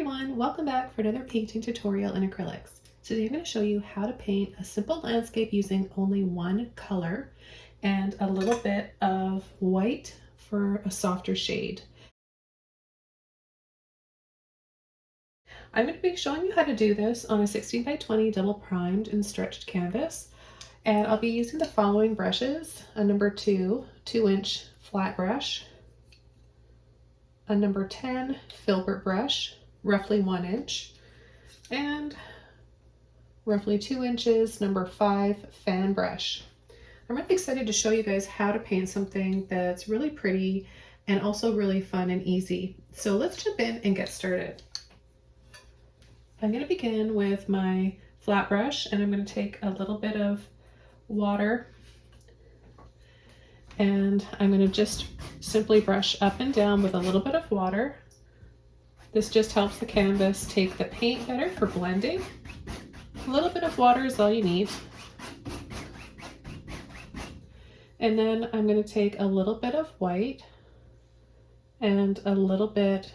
everyone, welcome back for another painting tutorial in acrylics. Today I'm going to show you how to paint a simple landscape using only one color and a little bit of white for a softer shade. I'm going to be showing you how to do this on a 16 by 20 double primed and stretched canvas, and I'll be using the following brushes: a number 2 2-inch flat brush, a number 10 filbert brush, roughly 1 inch, and roughly 2 inches, number 5 fan brush. I'm really excited to show you guys how to paint something that's really pretty and also really fun and easy. So let's jump in and get started. I'm going to begin with my flat brush, and I'm going to take a little bit of water and I'm going to just simply brush up and down with a little bit of water. This just helps the canvas take the paint better for blending. A little bit of water is all you need. And then I'm going to take a little bit of white and a little bit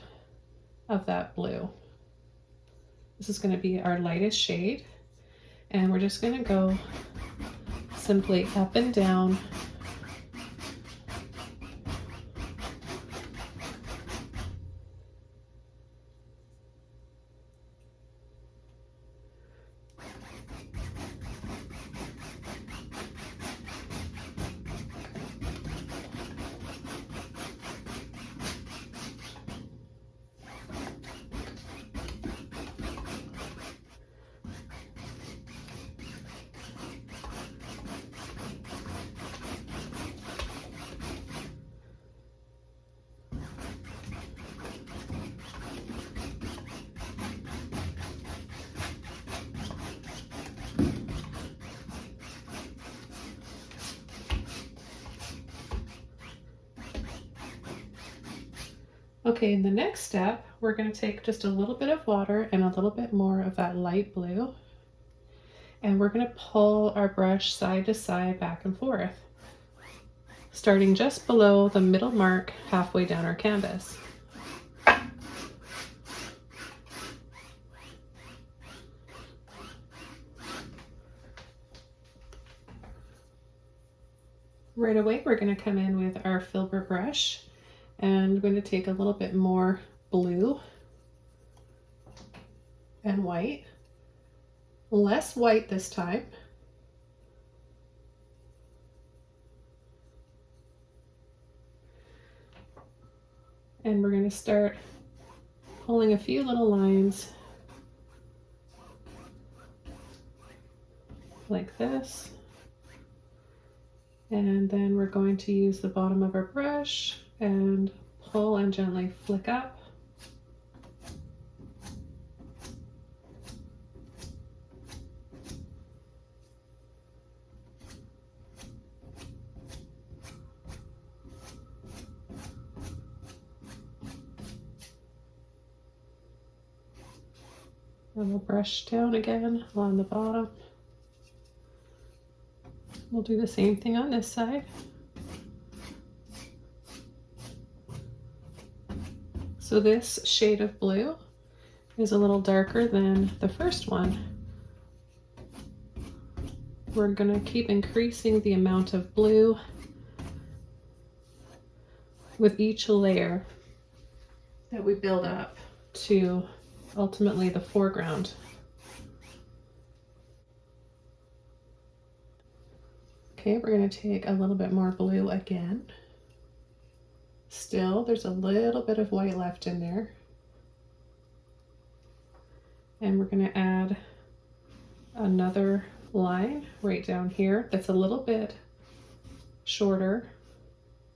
of that blue. This is going to be our lightest shade, and we're just going to go simply up and down . Okay, in the next step, we're going to take just a little bit of water and a little bit more of that light blue, and we're going to pull our brush side to side, back and forth, starting just below the middle mark halfway down our canvas. Right away, we're going to come in with our filbert brush, and I'm going to take a little bit more blue and white, less white this time. And we're going to start pulling a few little lines like this. And then we're going to use the bottom of our brush and pull and gently flick up. And we'll brush down again along the bottom. We'll do the same thing on this side. So this shade of blue is a little darker than the first one. We're going to keep increasing the amount of blue with each layer that we build up to ultimately the foreground. Okay, we're going to take a little bit more blue again. Still, there's a little bit of white left in there. And we're going to add another line right down here that's a little bit shorter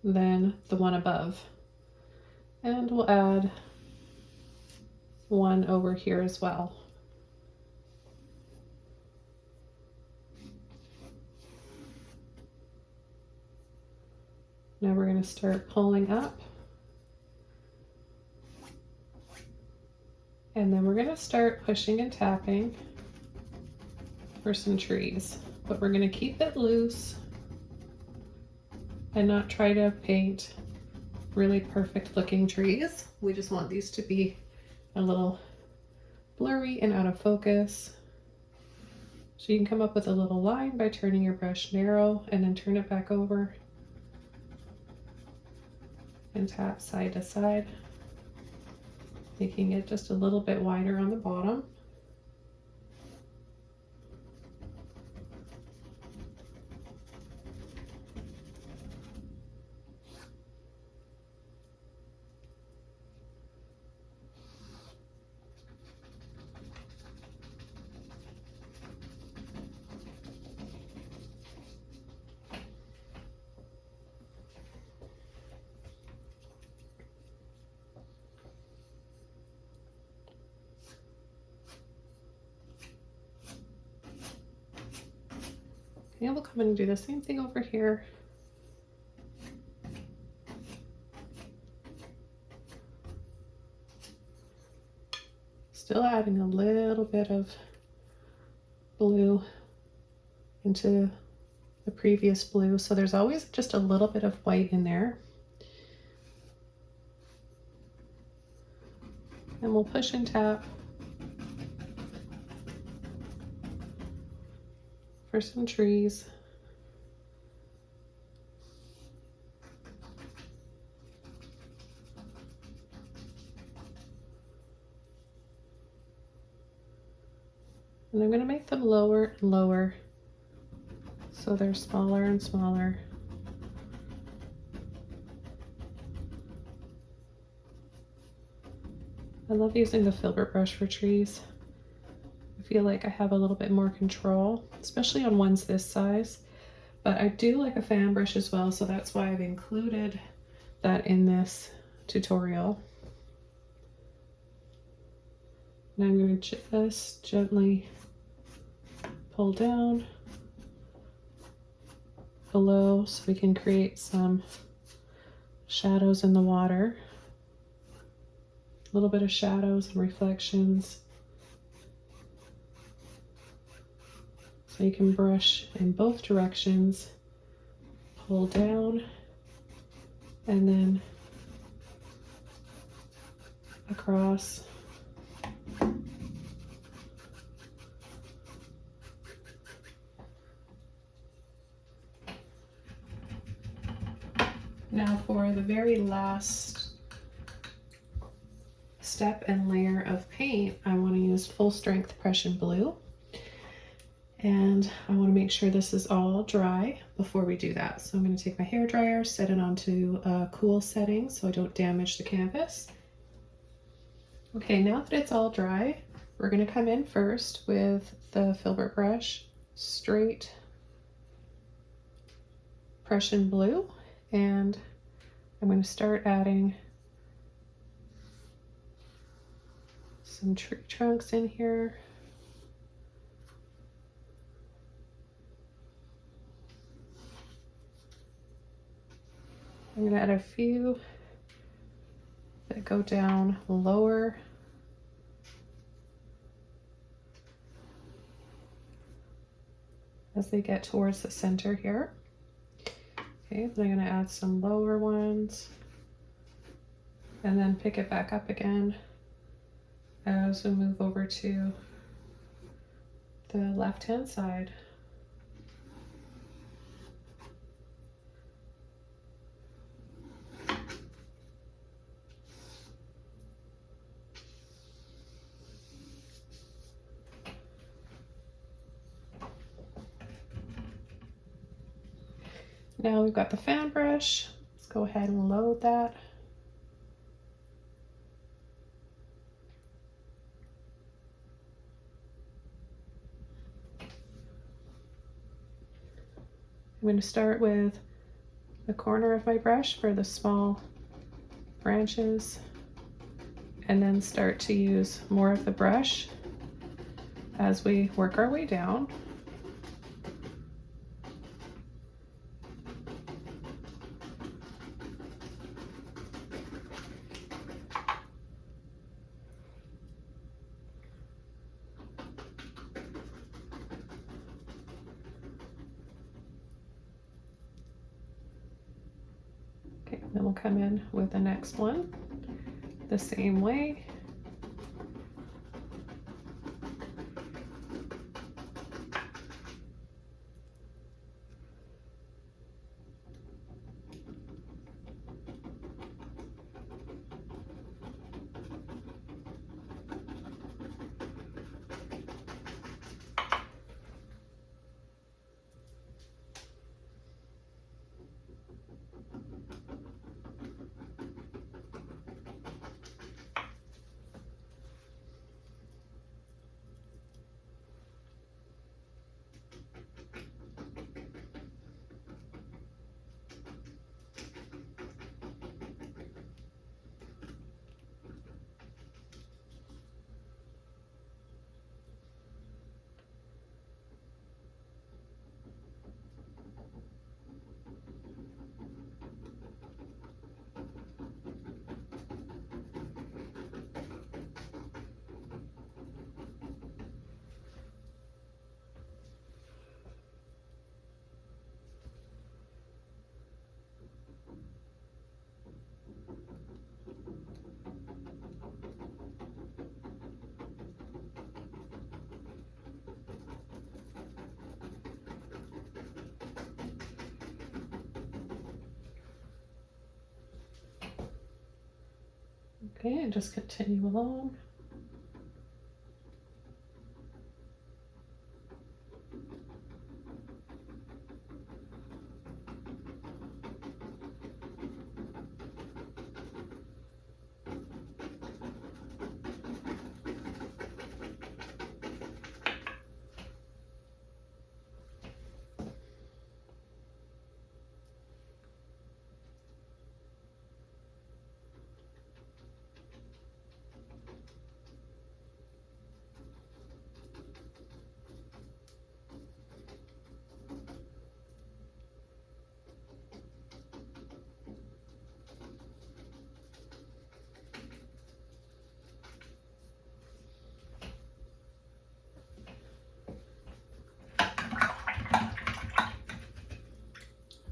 than the one above. And we'll add one over here as well. Now we're going to start pulling up, and then we're going to start pushing and tapping for some trees, but we're going to keep it loose and not try to paint really perfect looking trees. We just want these to be a little blurry and out of focus. So you can come up with a little line by turning your brush narrow and then turn it back over and tap side to side, making it just a little bit wider on the bottom. And we'll come in and do the same thing over here. Still adding a little bit of blue into the previous blue, so there's always just a little bit of white in there. And we'll push and tap for some trees. And I'm going to make them lower and lower so they're smaller and smaller. I love using the filbert brush for trees. I feel like I have a little bit more control, especially on ones this size. But I do like a fan brush as well, so that's why I've included that in this tutorial. And I'm going to just gently pull down below so we can create some shadows in the water. A little bit of shadows and reflections. So you can brush in both directions, pull down, and then across. Now for the very last step and layer of paint, I want to use full strength Prussian Blue. And I want to make sure this is all dry before we do that. So I'm going to take my hair dryer, set it onto a cool setting so I don't damage the canvas. Okay, now that it's all dry, we're going to come in first with the filbert brush, straight Prussian Blue, and I'm going to start adding some tree trunks in here. I'm going to add a few that go down lower. As they get towards the center here. Okay, then I'm going to add some lower ones and then pick it back up again as we move over to the left-hand side. Now we've got the fan brush. Let's go ahead and load that. I'm going to start with the corner of my brush for the small branches and then start to use more of the brush as we work our way down. Okay, then we'll come in with the next one the same way. Okay, and just continue along.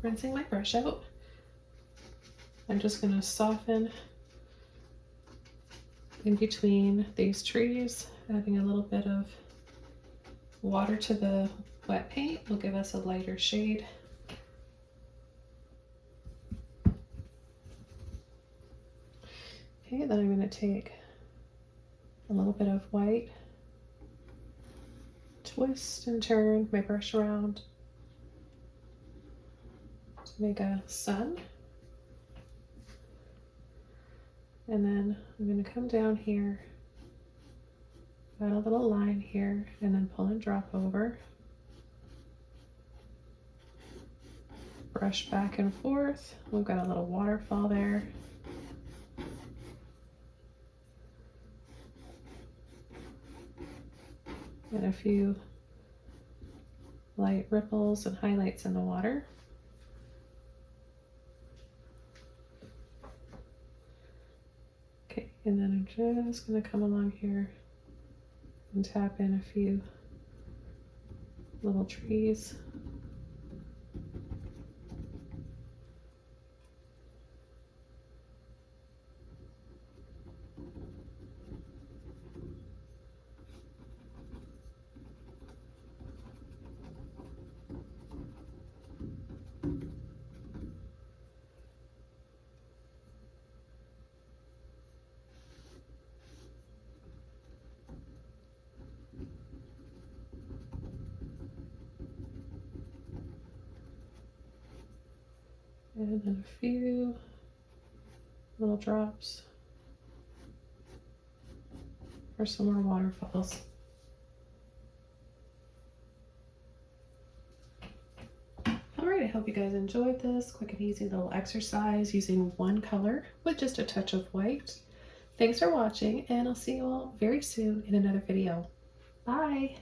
Rinsing my brush out. I'm just going to soften in between these trees, adding a little bit of water to the wet paint will give us a lighter shade. Okay, then I'm going to take a little bit of white, twist and turn my brush around to make a sun. And then I'm going to come down here, add a little line here, and then pull and drop over. Brush back and forth. We've got a little waterfall there. And a few light ripples and highlights in the water. Okay, and then I'm just going to come along here and tap in a few little trees. And then a few little drops for some more waterfalls. Alright, I hope you guys enjoyed this quick and easy little exercise using one color with just a touch of white. Thanks for watching, and I'll see you all very soon in another video. Bye!